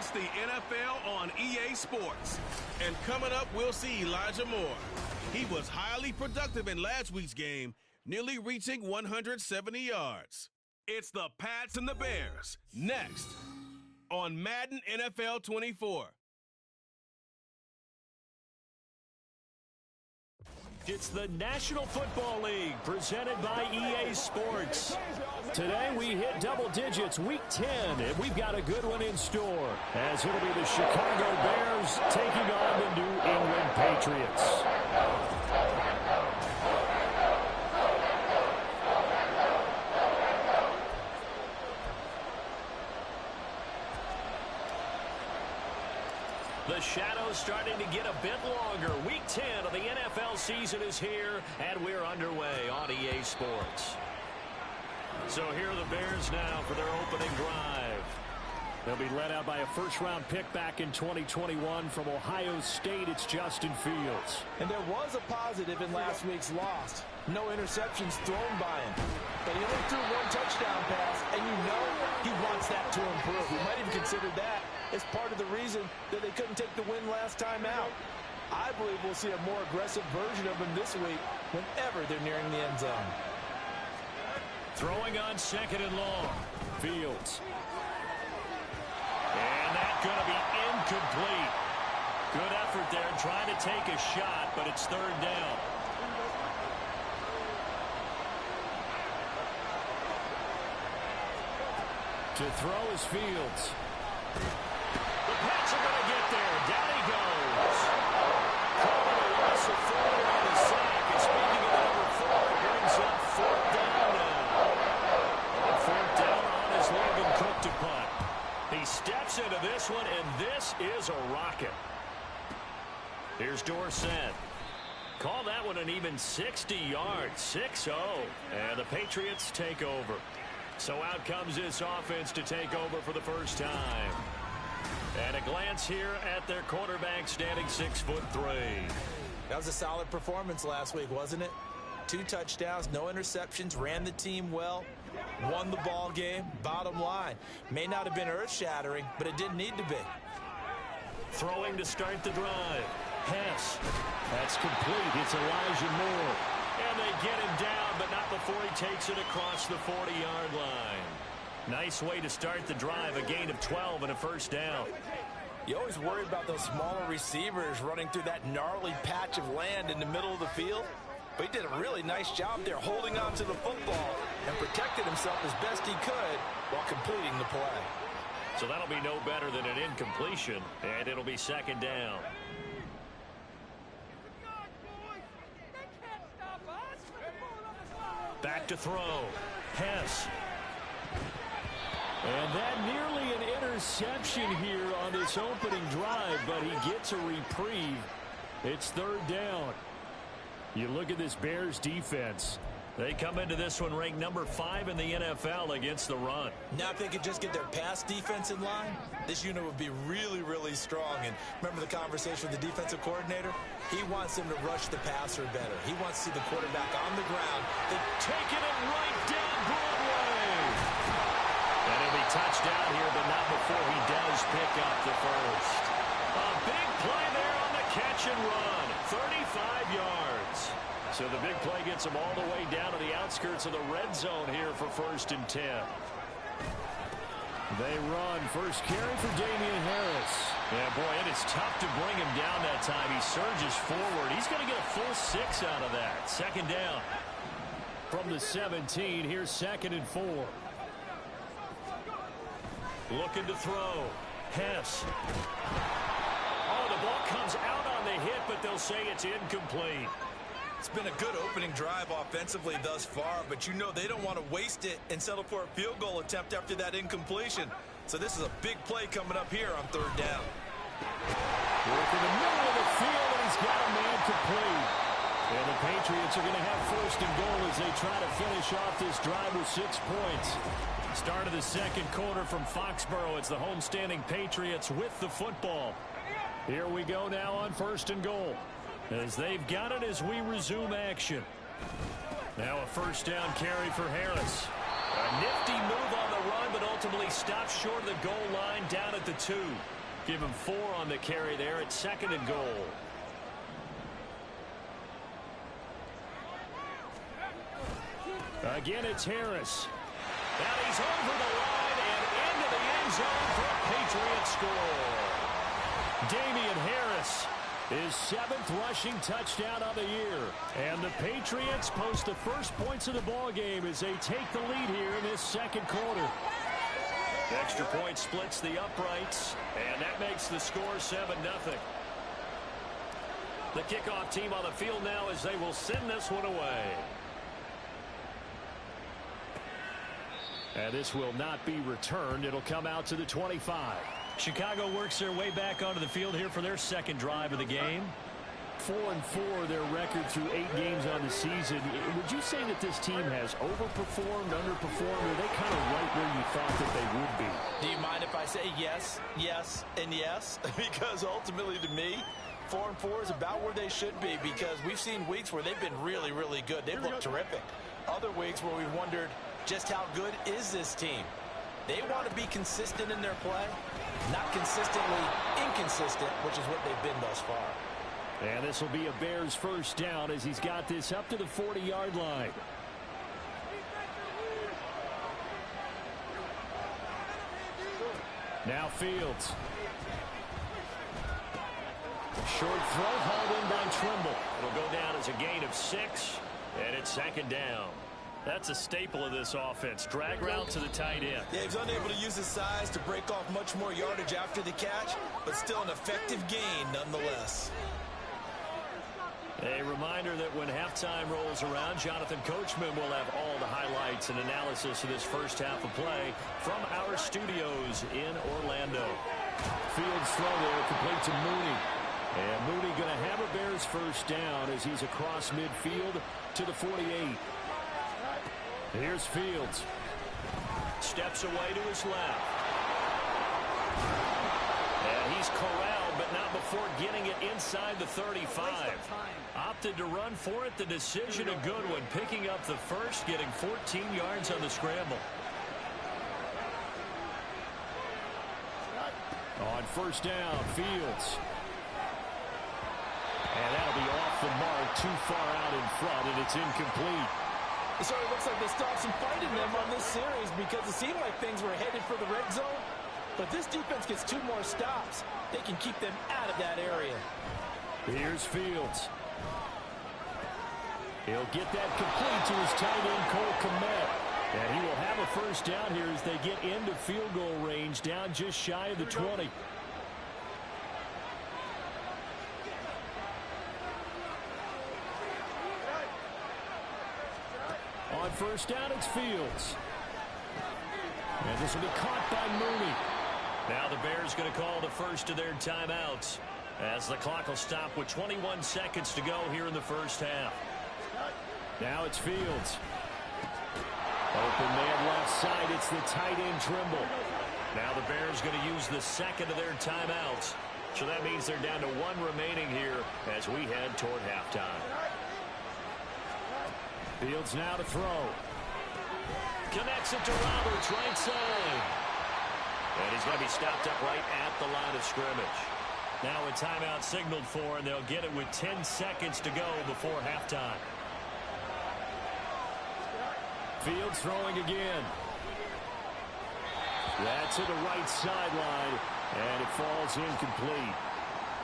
It's the NFL on EA Sports. And coming up, we'll see Elijah Moore. He was highly productive in last week's game, nearly reaching 170 yards. It's the Pats and the Bears, next on Madden NFL 24. It's the National Football League presented by EA Sports. Today we hit double digits, week 10, and we've got a good one in store, as it'll be the Chicago Bears taking on the New England Patriots. The shadow's starting to get a bit longer. Week 10 of the NFL season is here, and we're underway on EA Sports. So here are the Bears now for their opening drive. They'll be led out by a first-round pick back in 2021 from Ohio State. It's Justin Fields. And there was a positive in last week's loss. No interceptions thrown by him. But he only threw one touchdown pass, and you know he wants that to improve. We might even consider that as part of the reason that they couldn't take the win last time out. I believe we'll see a more aggressive version of him this week whenever they're nearing the end zone. Throwing on second and long. Fields. And that's going to be incomplete. Good effort there trying to take a shot, but it's third down. To throw is Fields. The Pats are going to get there. Down he goes. Calling a loss of 4 on the sack. And speaking of number 4, it brings up fourth down now. On fourth down on his Logan Cook to punt. He steps into this one, and this is a rocket. Here's Dorsett. Call that one an even 60 yards, 6-0. And the Patriots take over. So out comes this offense to take over for the first time. And a glance here at their quarterback standing 6'3". That was a solid performance last week, wasn't it? 2 touchdowns, no interceptions, ran the team well, won the ball game. Bottom line, may not have been earth-shattering, but it didn't need to be. Throwing to start the drive. Hess. That's complete. It's Elijah Moore. And they get him down, but not before he takes it across the 40-yard line. Nice way to start the drive, a gain of 12 and a first down. You always worry about those smaller receivers running through that gnarly patch of land in the middle of the field. But he did a really nice job there holding on to the football and protected himself as best he could while completing the play. So that'll be no better than an incompletion, and it'll be second down. Back to throw. Hess. And that nearly an interception here on this opening drive, but he gets a reprieve. It's third down. You look at this Bears defense. They come into this one ranked number 5 in the NFL against the run. Now if they could just get their pass defense in line, this unit would be really, really strong. And remember the conversation with the defensive coordinator? He wants them to rush the passer better. He wants to see the quarterback on the ground. They're taking it right down Broadway. And it'll be touchdown here, but not before he does pick up the first. A big play there on the catch and run. 35 yards. So the big play gets them all the way down to the outskirts of the red zone here for 1st and 10. They run. First carry for Damian Harris. Yeah, boy, it is tough to bring him down that time. He surges forward. He's going to get a full 6 out of that. Second down. From the 17, here's 2nd and 4. Looking to throw. Hess. Oh, the ball comes out on the hit, but they'll say it's incomplete. It's been a good opening drive offensively thus far, but you know they don't want to waste it and settle for a field goal attempt after that incompletion. So this is a big play coming up here on third down. Working the middle of the field, and he's got a man complete. And the Patriots are going to have 1st and goal as they try to finish off this drive with 6 points. Start of the second quarter from Foxborough. It's the homestanding Patriots with the football. Here we go now on 1st and goal, as they've got it as we resume action. Now a first down carry for Harris. A nifty move on the run, but ultimately stopped short of the goal line down at the 2. Give him 4 on the carry there at 2nd and goal. Again, it's Harris. And he's over the line and into the end zone for a Patriots score. Damian Harris, his 7th rushing touchdown of the year. And the Patriots post the first points of the ball game as they take the lead here in this 2nd quarter. Extra point splits the uprights, and that makes the score 7-0. The kickoff team on the field now as they will send this one away. And this will not be returned. It'll come out to the 25. Chicago works their way back onto the field here for their 2nd drive of the game. 4-4 their record through 8 games on the season. Would you say that this team has overperformed, underperformed, or are they kind of right where you thought that they would be? Do you mind if I say yes, yes, and yes? Because ultimately to me, 4-4 is about where they should be, because we've seen weeks where they've been really, really good. They've looked terrific. Other weeks where we've wondered just how good is this team. They want to be consistent in their play, not consistently inconsistent, which is what they've been thus far. And this will be a Bears first down as he's got this up to the 40-yard line. Now Fields. Short throw hauled in by Trimble. It'll go down as a gain of 6, and it's 2nd down. That's a staple of this offense. Drag route to the tight end. Yeah, he's unable to use his size to break off much more yardage after the catch, but still an effective gain nonetheless. A reminder that when halftime rolls around, Jonathan Coachman will have all the highlights and analysis of this first half of play from our studios in Orlando. Fields throw there, complete to Mooney. And Mooney going to have a Bears first down as he's across midfield to the 48. Here's Fields. Steps away to his left. And he's corralled, but not before getting it inside the 35. Opted to run for it. The decision a good one. Picking up the first, getting 14 yards on the scramble. On first down, Fields. And that'll be off the mark, too far out in front, and it's incomplete. It sort of looks like they stopped some fight in them on this series because it seemed like things were headed for the red zone. But this defense gets 2 more stops. They can keep them out of that area. Here's Fields. He'll get that complete to his tight end, Cole Kmet. And he will have a first down here as they get into field goal range, down just shy of the 20. On first down, it's Fields. And this will be caught by Mooney. Now the Bears going to call the first of their timeouts as the clock will stop with 21 seconds to go here in the first half. Now it's Fields. Open man left side. It's the tight end Trimble. Now the Bears going to use the second of their timeouts. So that means they're down to 1 remaining here as we head toward halftime. Fields now to throw. Connects it to Roberts, right side. And he's going to be stopped up right at the line of scrimmage. Now a timeout signaled for, and they'll get it with 10 seconds to go before halftime. Fields throwing again. That's to the right sideline, and it falls incomplete.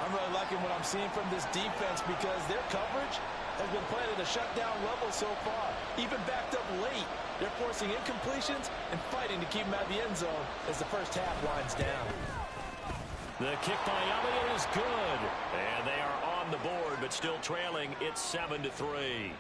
I'm really liking what I'm seeing from this defense because their coverage has been played at a shutdown level so far. Even backed up late, they're forcing incompletions and fighting to keep them out of the end zone as the first half winds down. The kick by Elliott is good, and they are on the board, but still trailing. It's 7-3.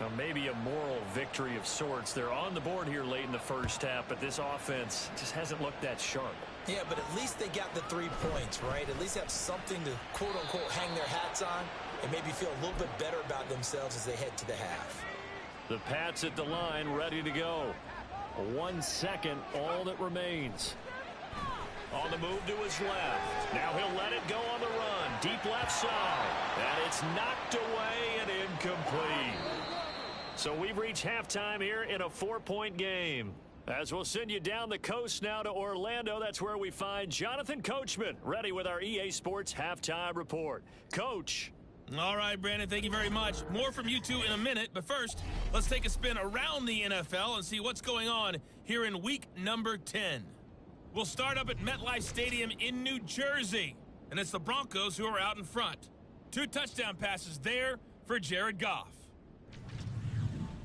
Now maybe a moral victory of sorts. They're on the board here late in the first half, but this offense just hasn't looked that sharp. Yeah, but at least they got the 3 points, right? At least have something to, quote-unquote, hang their hats on and maybe feel a little bit better about themselves as they head to the half. The Pats at the line, ready to go. 1 second, all that remains. On the move to his left. Now he'll let it go on the run. Deep left side. And it's knocked away and incomplete. So we've reached halftime here in a 4-point game. As we'll send you down the coast now to Orlando, that's where we find Jonathan Coachman, ready with our EA Sports halftime report. Coach. All right, Brandon, thank you very much. More from you two in a minute, but first, let's take a spin around the NFL and see what's going on here in week number 10. We'll start up at MetLife Stadium in New Jersey, and it's the Broncos who are out in front. 2 touchdown passes there for Jared Goff.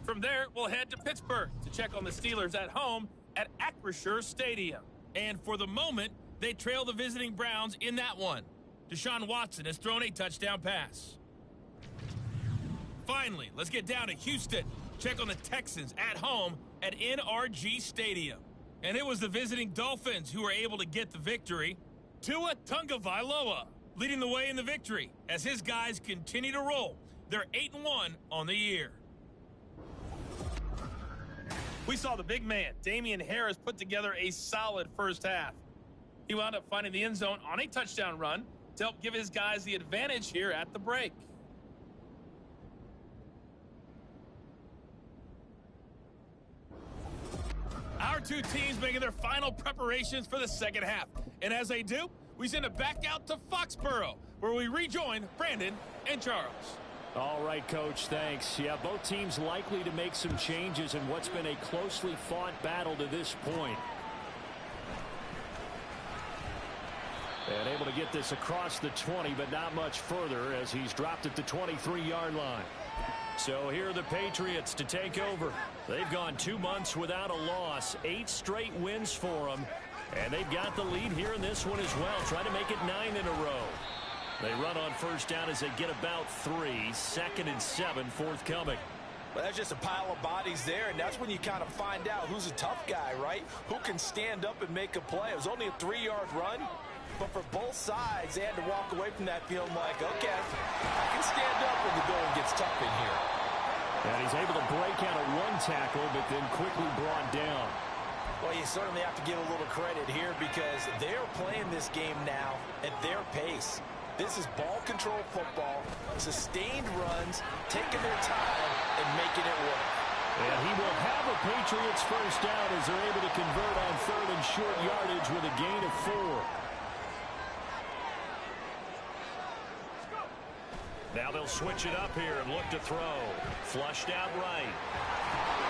From there, we'll head to Pittsburgh to check on the Steelers at home at Acrisure Stadium. And for the moment, they trail the visiting Browns in that one. Deshaun Watson has thrown a touchdown pass. Finally, let's get down to Houston. Check on the Texans at home at NRG Stadium. And it was the visiting Dolphins who were able to get the victory. Tua Tagovailoa leading the way in the victory as his guys continue to roll. They're 8-1 on the year. We saw the big man, Damian Harris, put together a solid first half. He wound up finding the end zone on a touchdown run to help give his guys the advantage here at the break. Our two teams making their final preparations for the second half. And as they do, we send it back out to Foxborough, where we rejoin Brandon and Charles. All right, Coach, thanks. Yeah, both teams likely to make some changes in what's been a closely fought battle to this point. And able to get this across the 20, but not much further as he's dropped at the 23-yard line. So here are the Patriots to take over. They've gone 2 months without a loss, 8 straight wins for them. And they've got the lead here in this one as well, trying to make it 9 in a row. They run on first down as they get about 3. 2nd and 7 forthcoming. Well, that's just a pile of bodies there, and that's when you kind of find out who's a tough guy, right? Who can stand up and make a play. It was only a 3-yard run, but for both sides, they had to walk away from that feeling like, okay, I can stand up when the going gets tough in here. And he's able to break out of 1 tackle, but then quickly brought down. Well, you certainly have to give a little credit here because they're playing this game now at their pace. This is ball control football, sustained runs, taking their time and making it work. And he will have a Patriots first down as they're able to convert on 3rd and short yardage with a gain of 4. Now they'll switch it up here and look to throw. Flushed out right.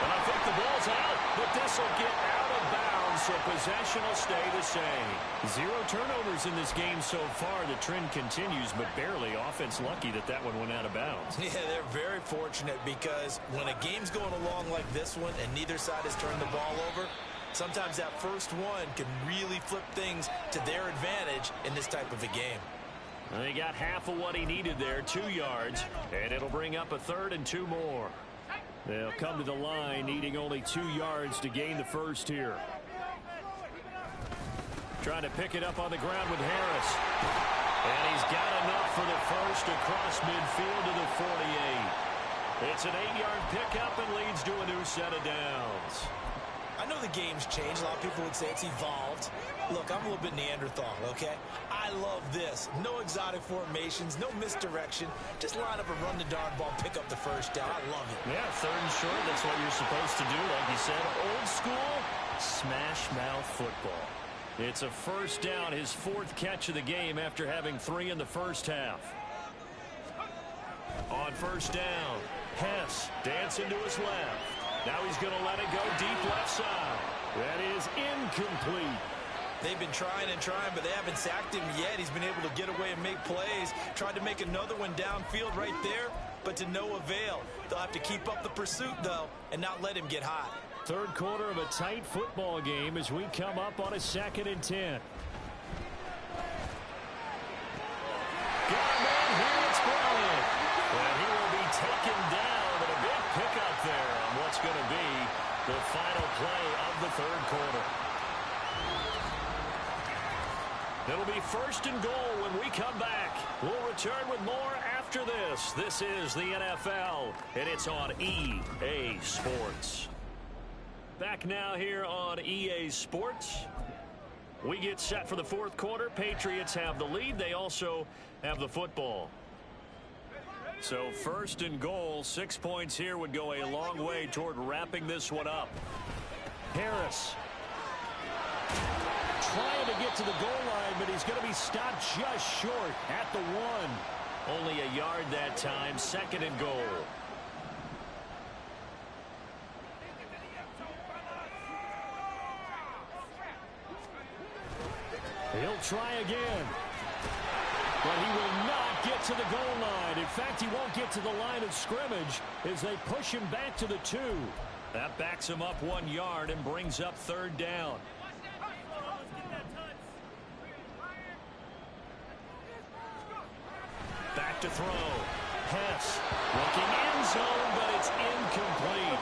And I think the ball's out, but this will get out of bounds, so possession will stay the same. 0 turnovers in this game so far. The trend continues, but barely. Offense lucky that that one went out of bounds. Yeah, they're very fortunate because when a game's going along like this one and neither side has turned the ball over, sometimes that first one can really flip things to their advantage in this type of a game. They got half of what he needed there, 2 yards, and it'll bring up a 3rd and 2 more. They'll come to the line needing only 2 yards to gain the first here. Trying to pick it up on the ground with Harris. And he's got enough for the first across midfield to the 48. It's an 8-yard pickup and leads to a new set of downs. I know the game's changed. A lot of people would say it's evolved. Look, I'm a little bit Neanderthal, okay? I love this. No exotic formations, no misdirection. Just line up and run the darn ball, pick up the first down. I love it. Yeah, 3rd and short, that's what you're supposed to do. Like you said, old school smash mouth football. It's a first down, his 4th catch of the game after having 3 in the first half. On first down, Hess dancing to his left. Now he's going to let it go deep left side. That is incomplete. They've been trying and trying, but they haven't sacked him yet. He's been able to get away and make plays. Tried to make another one downfield right there, but to no avail. They'll have to keep up the pursuit, though, and not let him get hot. 3rd quarter of a tight football game as we come up on a 2nd and 10. Got a man here, it's Bryant. And he will be taken down, and a big pickup there on what's going to be the final play of the 3rd quarter. It'll be 1st and goal when we come back. We'll return with more after this. This is the NFL, and it's on EA Sports. Back now here on EA Sports. We get set for the 4th quarter. Patriots have the lead. They also have the football. So first and goal, 6 points here would go a long way toward wrapping this one up. Harris trying to get to the goal line, but he's going to be stopped just short at the 1. Only a yard that time, second and goal. He'll try again. But he will not get to the goal line. In fact, he won't get to the line of scrimmage as they push him back to the 2. That backs him up 1 yard and brings up third down. Back to throw. Hess looking end zone, but it's incomplete.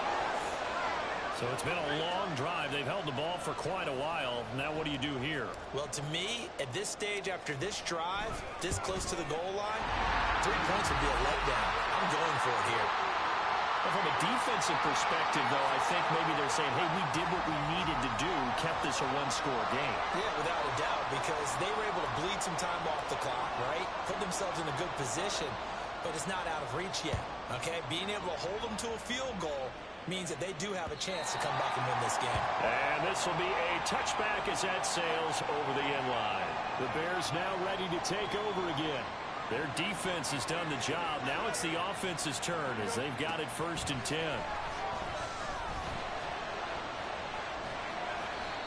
So it's been a long drive. They've held the ball for quite a while. Now what do you do here? Well, to me, at this stage, after this drive, this close to the goal line, 3 points would be a letdown. I'm going for it here. Well, from a defensive perspective, though, I think maybe they're saying, hey, we did what we needed to do, kept this a one-score game. Yeah, without a doubt, because they were able to bleed some time off the clock, right? Put themselves in a good position, but it's not out of reach yet, okay? Being able to hold them to a field goal means that they do have a chance to come back and win this game. And this will be a touchback as that sails over the end line. The Bears now ready to take over again. Their defense has done the job. Now it's the offense's turn as they've got it 1st and 10.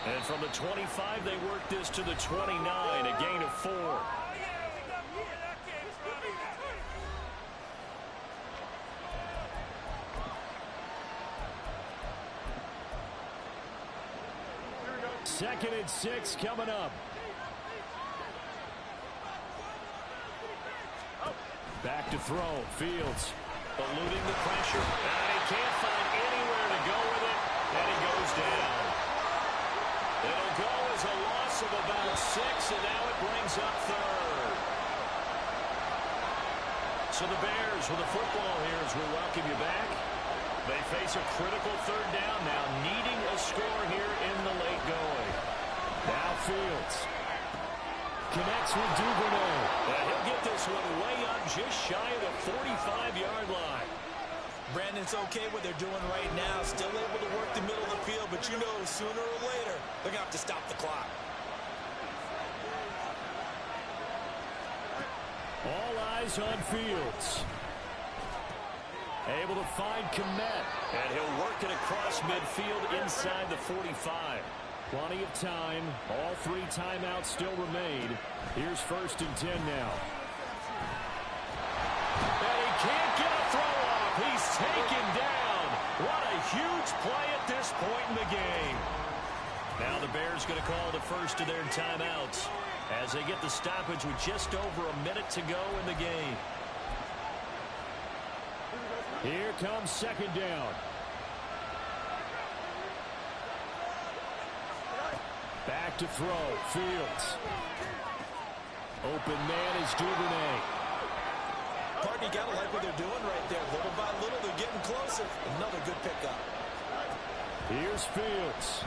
And from the 25, they work this to the 29, a gain of 4. Second and 6 coming up. Back to throw. Fields eluding the pressure. And he can't find anywhere to go with it. And he goes down. It'll go as a loss of about 6, and now it brings up third. So the Bears with the football here as we welcome you back. They face a critical third down now, needing a score here in the late going. Now Fields connects with Duvernay. And he'll get this one way up just shy of the 45-yard line. Brandon, it's okay what they're doing right now. Still able to work the middle of the field, but you know sooner or later they're going to have to stop the clock. All eyes on Fields. Able to find Kmet. And he'll work it across midfield inside the 45. Plenty of time. All 3 timeouts still remain. Here's 1st and 10 now. And he can't get a throw off. He's taken down. What a huge play at this point in the game. Now the Bears going to call the first of their timeouts as they get the stoppage with just over a minute to go in the game. Here comes second down. Back to throw. Fields. Open man is Duvernay. Partner, you got to like what they're doing right there. Little by little, they're getting closer. Another good pickup. Here's Fields.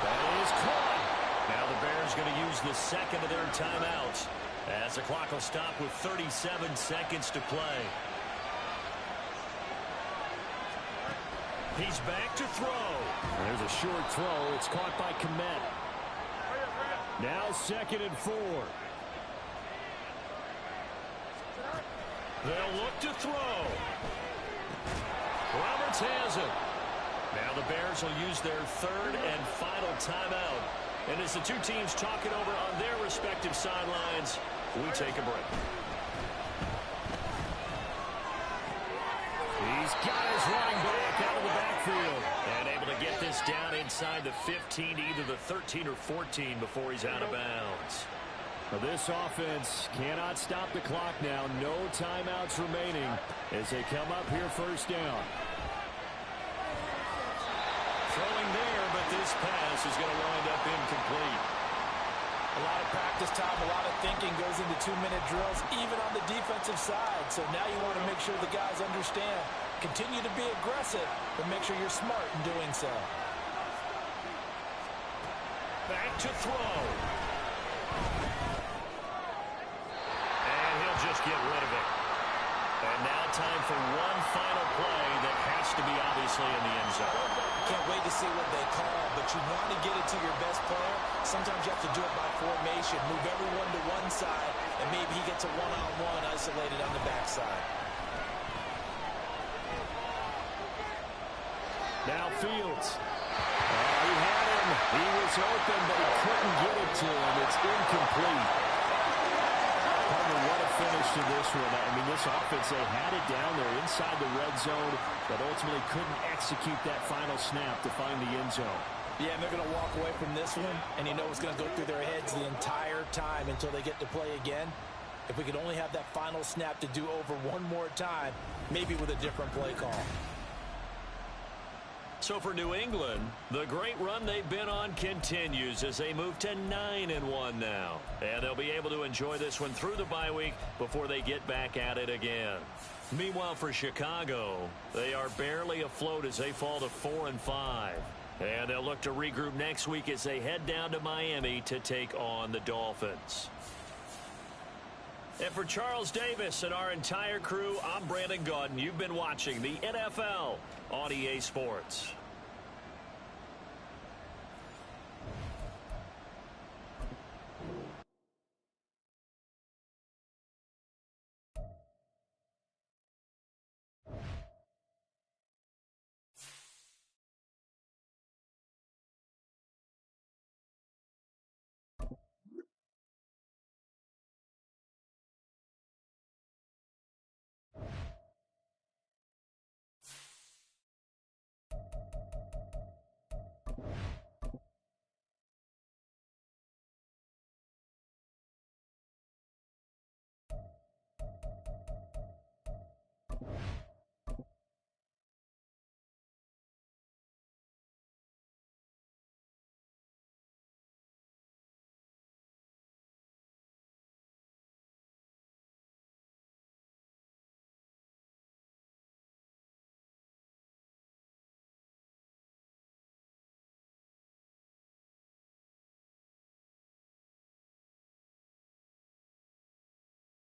That is caught. Now the Bears going to use the second of their timeouts as the clock will stop with 37 seconds to play. He's back to throw. There's a short throw. It's caught by Kmet. Now 2nd and 4. They'll look to throw. Roberts has it. Now the Bears will use their 3rd and final timeout. And as the two teams talk it over on their respective sidelines, we take a break. He's got his running back out of the backfield. And able to get this down inside the 15 to either the 13 or 14 before he's out of bounds. Well, this offense cannot stop the clock now. No timeouts remaining as they come up here 1st down. Throwing there, but this pass is going to wind up incomplete. A lot of practice time, a lot of thinking goes into 2-minute drills, even on the defensive side. So now you want to make sure the guys understand. Continue to be aggressive, but make sure you're smart in doing so. Back to throw. And he'll just get rid of it. And now time for one final play that has to be obviously in the end zone. Can't wait to see what they call, but you want to get it to your best player. Sometimes you have to do it by formation. Move everyone to one side, and maybe he gets a one-on-one isolated on the backside. Now Fields. He had him. He was open, but he couldn't get it to him. It's incomplete. Partner, what a finish to this one. I mean, this offense, they had it down there inside the red zone, but ultimately couldn't execute that final snap to find the end zone. Yeah, and they're going to walk away from this one, and you know it's going to go through their heads the entire time until they get to play again. If we could only have that final snap to do over one more time, maybe with a different play call. So for New England, the great run they've been on continues as they move to 9-1 now. And they'll be able to enjoy this one through the bye week before they get back at it again. Meanwhile, for Chicago, they are barely afloat as they fall to 4-5. And they'll look to regroup next week as they head down to Miami to take on the Dolphins. And for Charles Davis and our entire crew, I'm Brandon Gaudin. You've been watching the NFL on EA Sports.